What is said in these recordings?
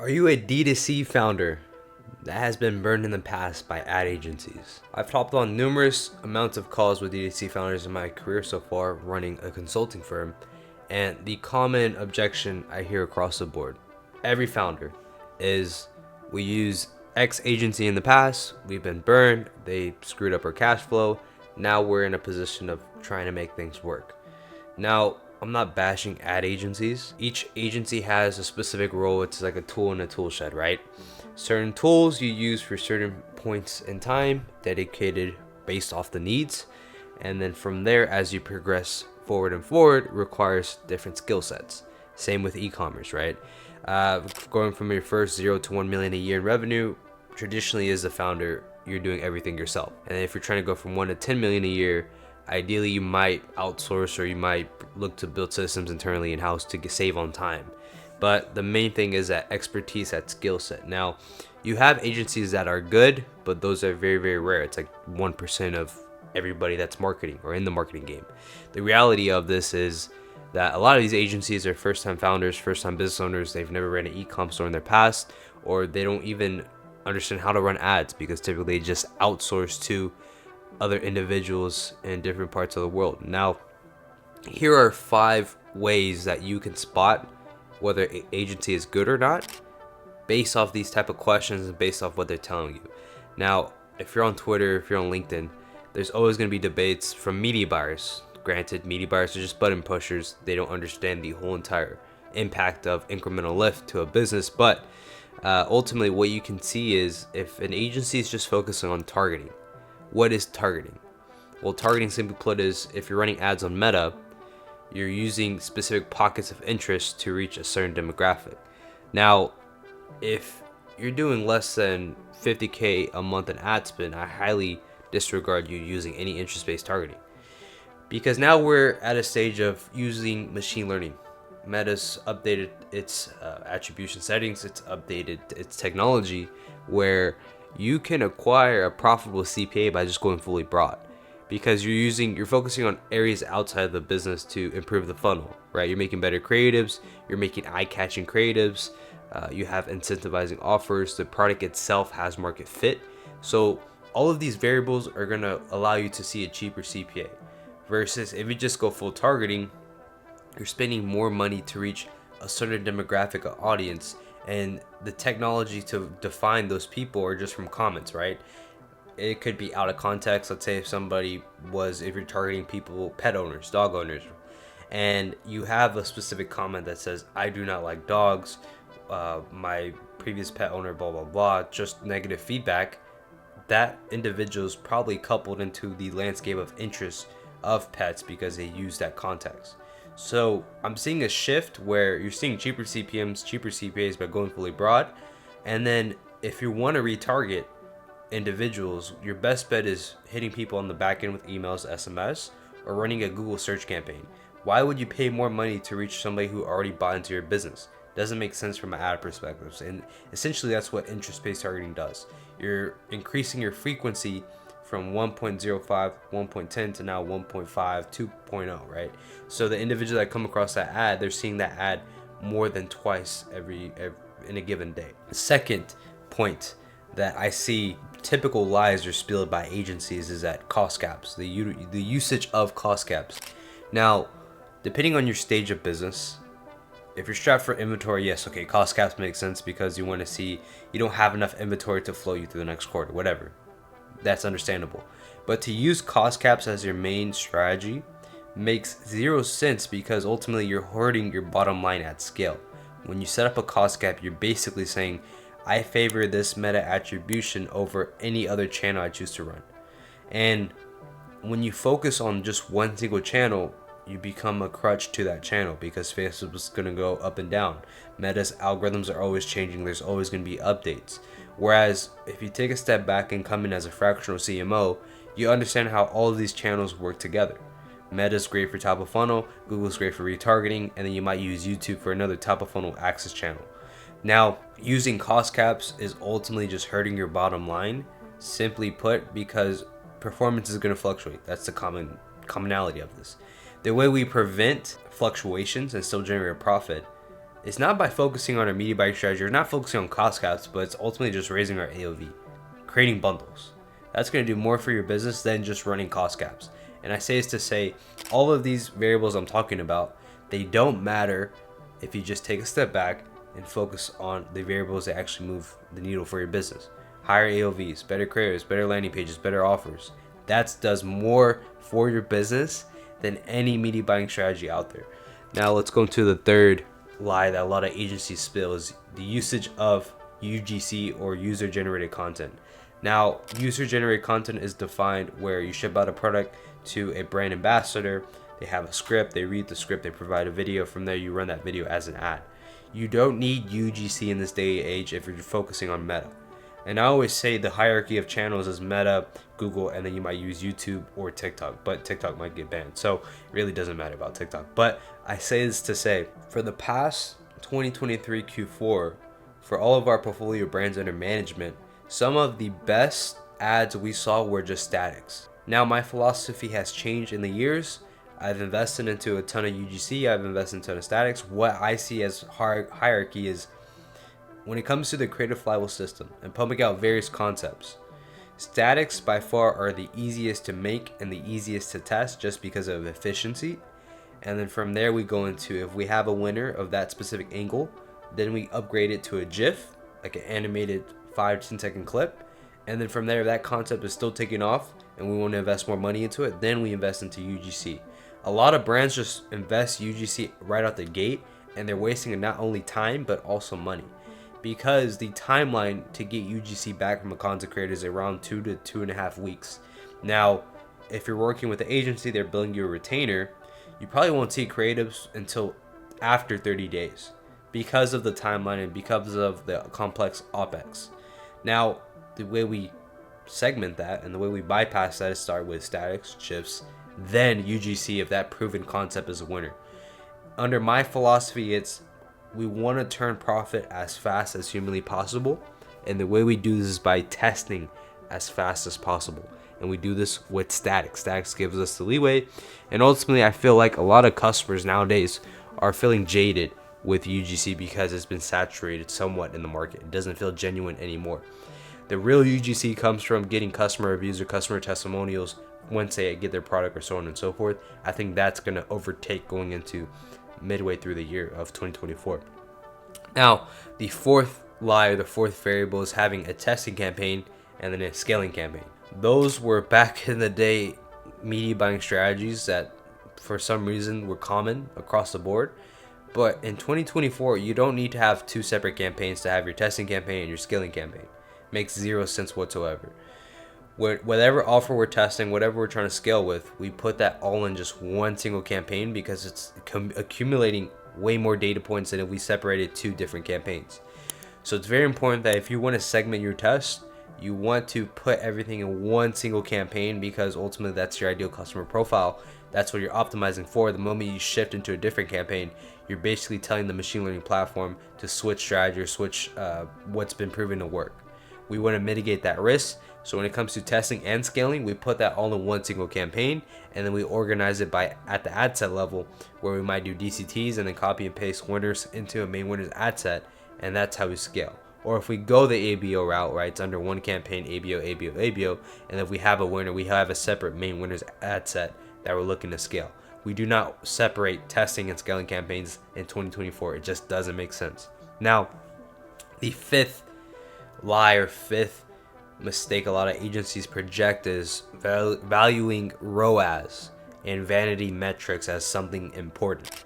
Are you a D2C founder that has been burned in the past by ad agencies? I've hopped on numerous amounts of calls with D2C founders in my career so far, running a consulting firm, and the common objection I hear across the board, every founder, is we use X agency in the past, we've been burned, they screwed up our cash flow, now we're in a position of trying to make things work. Now, I'm not bashing ad agencies. Each agency has a specific role. It's like a tool in a tool shed, right? Certain tools you use for certain points in time, dedicated based off the needs. And then from there, as you progress forward, requires different skill sets. Same with e-commerce, right? Going from your first 0 to 1 million a year in revenue, traditionally as a founder, you're doing everything yourself. And if you're trying to go from 1 to 10 million a year, ideally you might outsource or you might look to build systems internally in-house to save on time. But the main thing is that expertise, that skill set. Now, you have agencies that are good, but those are very, very rare. It's like 1% of everybody that's marketing or in the marketing game. The reality of this is that a lot of these agencies are first-time founders, first-time business owners. They've never ran an e-com store in their past, or they don't even understand how to run ads because typically they just outsource to other individuals in different parts of the world. Now, here are 5 ways that you can spot whether an agency is good or not based off these type of questions and based off what they're telling you. Now, if you're on Twitter, if you're on LinkedIn, there's always going to be debates from media buyers. Granted, media buyers are just button pushers. They don't understand the whole entire impact of incremental lift to a business. But ultimately, what you can see is if an agency is just focusing on targeting, what is targeting? Well, targeting, simply put, is if you're running ads on Meta, you're using specific pockets of interest to reach a certain demographic. Now, if you're doing less than 50K a month in ad spend, I highly disregard you using any interest-based targeting. Because now we're at a stage of using machine learning. Meta's updated its attribution settings, it's updated its technology where you can acquire a profitable CPA by just going fully broad, because you're focusing on areas outside of the business to improve the funnel, right? You're making better creatives, you're making eye-catching creatives, you have incentivizing offers, the product itself has market fit. So all of these variables are going to allow you to see a cheaper CPA versus if you just go full targeting, you're spending more money to reach a certain demographic of audience, and the technology to define those people are just from comments, right? It could be out of context. Let's say if you're targeting people, pet owners, dog owners, and you have a specific comment that says, I do not like dogs, my previous pet owner, blah, blah, blah, just negative feedback, that individual is probably coupled into the landscape of interest of pets because they use that context. So I'm seeing a shift where you're seeing cheaper CPMs, cheaper CPAs by going fully broad. And then if you want to retarget individuals, your best bet is hitting people on the back end with emails, SMS, or running a Google search campaign. Why would you pay more money to reach somebody who already bought into your business? Doesn't make sense from an ad perspective. And essentially that's what interest-based targeting does. You're increasing your frequency from 1.05, 1.10 to now 1.5, 2.0, right? So the individual that come across that ad, they're seeing that ad more than twice every in a given day. The second point that I see typical lies are spilled by agencies is that cost caps, the usage of cost caps. Now, depending on your stage of business, if you're strapped for inventory, yes, okay, cost caps make sense because you want to see you don't have enough inventory to flow you through the next quarter, whatever. That's understandable. But to use cost caps as your main strategy makes zero sense because ultimately you're hurting your bottom line at scale. When you set up a cost cap, you're basically saying, I favor this meta attribution over any other channel I choose to run. And when you focus on just one single channel, you become a crutch to that channel because Facebook is going to go up and down. Meta's algorithms are always changing. There's always going to be updates. Whereas if you take a step back and come in as a fractional CMO, you understand how all of these channels work together. Meta's great for top of funnel, Google's great for retargeting, and then you might use YouTube for another top of funnel access channel. Now, using cost caps is ultimately just hurting your bottom line, simply put, because performance is going to fluctuate. That's the commonality of this. The way we prevent fluctuations and still generate a profit It's not by focusing on our media buying strategy, or not focusing on cost caps, but it's ultimately just raising our AOV, creating bundles. That's going to do more for your business than just running cost caps. And I say this to say, all of these variables I'm talking about, they don't matter if you just take a step back and focus on the variables that actually move the needle for your business. Higher AOVs, better creators, better landing pages, better offers. That does more for your business than any media buying strategy out there. Now let's go into the third lie that a lot of agencies spill, is the usage of UGC, or user generated content. Now, user generated content is defined where you ship out a product to a brand ambassador. They have a script, they read the script, they provide a video. From there, you run that video as an ad. You don't need UGC in this day and age if you're focusing on Meta. And I always say the hierarchy of channels is Meta, Google, and then you might use YouTube or TikTok, but TikTok might get banned. So it really doesn't matter about TikTok. But I say this to say, for the past 2023 Q4, for all of our portfolio brands under management, some of the best ads we saw were just statics. Now my philosophy has changed in the years. I've invested into a ton of UGC, I've invested into a ton of statics. What I see as hierarchy is, when it comes to the creative flywheel system and pumping out various concepts, statics by far are the easiest to make and the easiest to test just because of efficiency. And then from there we go into, if we have a winner of that specific angle, then we upgrade it to a GIF, like an animated 5-10 second clip. And then from there, if that concept is still taking off and we want to invest more money into it, then we invest into UGC. A lot of brands just invest UGC right out the gate, and they're wasting not only time but also money, because the timeline to get UGC back from a content creator is around 2 to 2.5 weeks. Now, if you're working with an agency, they're billing you a retainer, you probably won't see creatives until after 30 days because of the timeline and because of the complex OpEx. Now, the way we segment that and the way we bypass that is start with statics, GIFs, then UGC if that proven concept is a winner. Under my philosophy, it's we want to turn profit as fast as humanly possible, and the way we do this is by testing as fast as possible, and we do this with statics. Statics gives us the leeway, and ultimately I feel like a lot of customers nowadays are feeling jaded with UGC because it's been saturated somewhat in the market. It doesn't feel genuine anymore. The real UGC comes from getting customer reviews or customer testimonials once they get their product, or so on and so forth. I think that's going to overtake going into midway through the year of 2024. Now, the fourth lie, or the fourth variable, is having a testing campaign and then a scaling campaign. Those were back in the day media buying strategies that for some reason were common across the board. But in 2024, you don't need to have two separate campaigns to have your testing campaign and your scaling campaign. Makes zero sense whatsoever. Whatever offer we're testing, whatever we're trying to scale with, we put that all in just one single campaign because it's accumulating way more data points than if we separated two different campaigns. So it's very important that if you want to segment your test, you want to put everything in one single campaign, because ultimately that's your ideal customer profile. That's what you're optimizing for. The moment you shift into a different campaign, you're basically telling the machine learning platform to switch strategy or switch what's been proven to work. We want to mitigate that risk. So when it comes to testing and scaling, we put that all in one single campaign, and then we organize it by at the ad set level, where we might do DCTs and then copy and paste winners into a main winners ad set, and that's how we scale. Or if we go the ABO route, right, it's under one campaign, ABO, and if we have a winner, we have a separate main winners ad set that we're looking to scale. We do not separate testing and scaling campaigns in 2024. It just doesn't make sense. Now, the fifth lie, or fifth mistake a lot of agencies project, is valuing ROAS and vanity metrics as something important.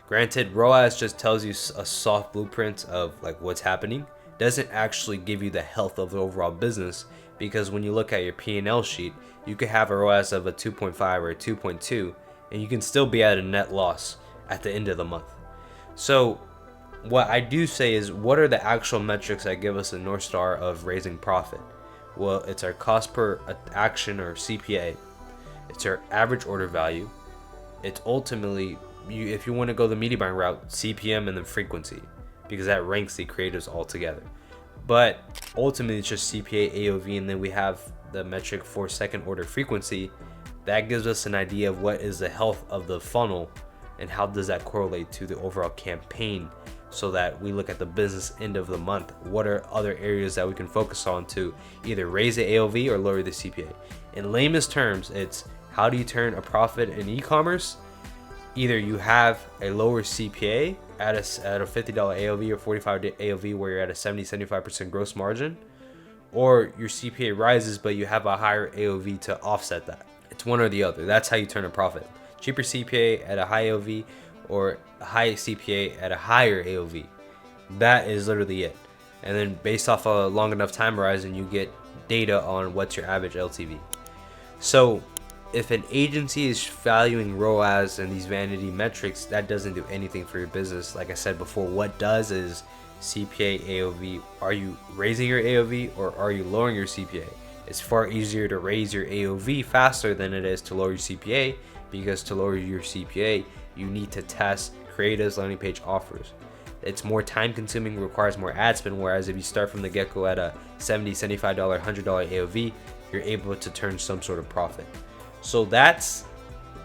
Granted, ROAS just tells you a soft blueprint of like what's happening. Doesn't actually give you the health of the overall business, because when you look at your P&L sheet, you could have a ROAS of a 2.5 or a 2.2, and you can still be at a net loss at the end of the month. So what I do say is, what are the actual metrics that give us a North Star of raising profit? Well, it's our cost per action, or CPA. It's our average order value. It's ultimately, if you want to go the media buying route, CPM and then frequency, because that ranks the creatives all together. But ultimately, it's just CPA, AOV, and then we have the metric for second order frequency. That gives us an idea of what is the health of the funnel and how does that correlate to the overall campaign so that we look at the business end of the month. What are other areas that we can focus on to either raise the AOV or lower the CPA? In layman's terms, it's how do you turn a profit in e-commerce? Either you have a lower CPA at a $50 AOV or $45 AOV where you're at a 70-75% gross margin, or your CPA rises but you have a higher AOV to offset that. It's one or the other. That's how you turn a profit. Cheaper CPA at a high AOV or a high CPA at a higher AOV. That is literally it. And then based off a long enough time horizon, you get data on what's your average LTV. So if an agency is valuing ROAS and these vanity metrics, that doesn't do anything for your business. Like I said before, what does is CPA, AOV. Are you raising your AOV or are you lowering your CPA? It's far easier to raise your AOV faster than it is to lower your CPA, because to lower your CPA, you need to test creatives, landing page offers. It's more time consuming, requires more ad spend, whereas if you start from the get-go at a $70, $75, $100 AOV, you're able to turn some sort of profit. So that's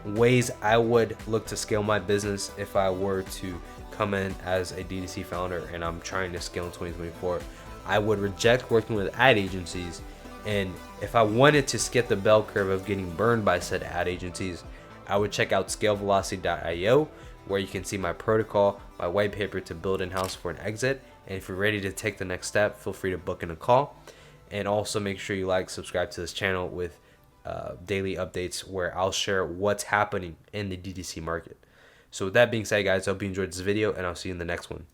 ways I would look to scale my business if I were to come in as a D2C founder and I'm trying to scale in 2024. I would reject working with ad agencies, and if I wanted to skip the bell curve of getting burned by said ad agencies, I would check out scalevelocity.io, where you can see my protocol, my white paper to build in-house for an exit. And if you're ready to take the next step, feel free to book in a call. And also make sure you like, subscribe to this channel with daily updates where I'll share what's happening in the DTC market. So with that being said, guys, I hope you enjoyed this video, and I'll see you in the next one.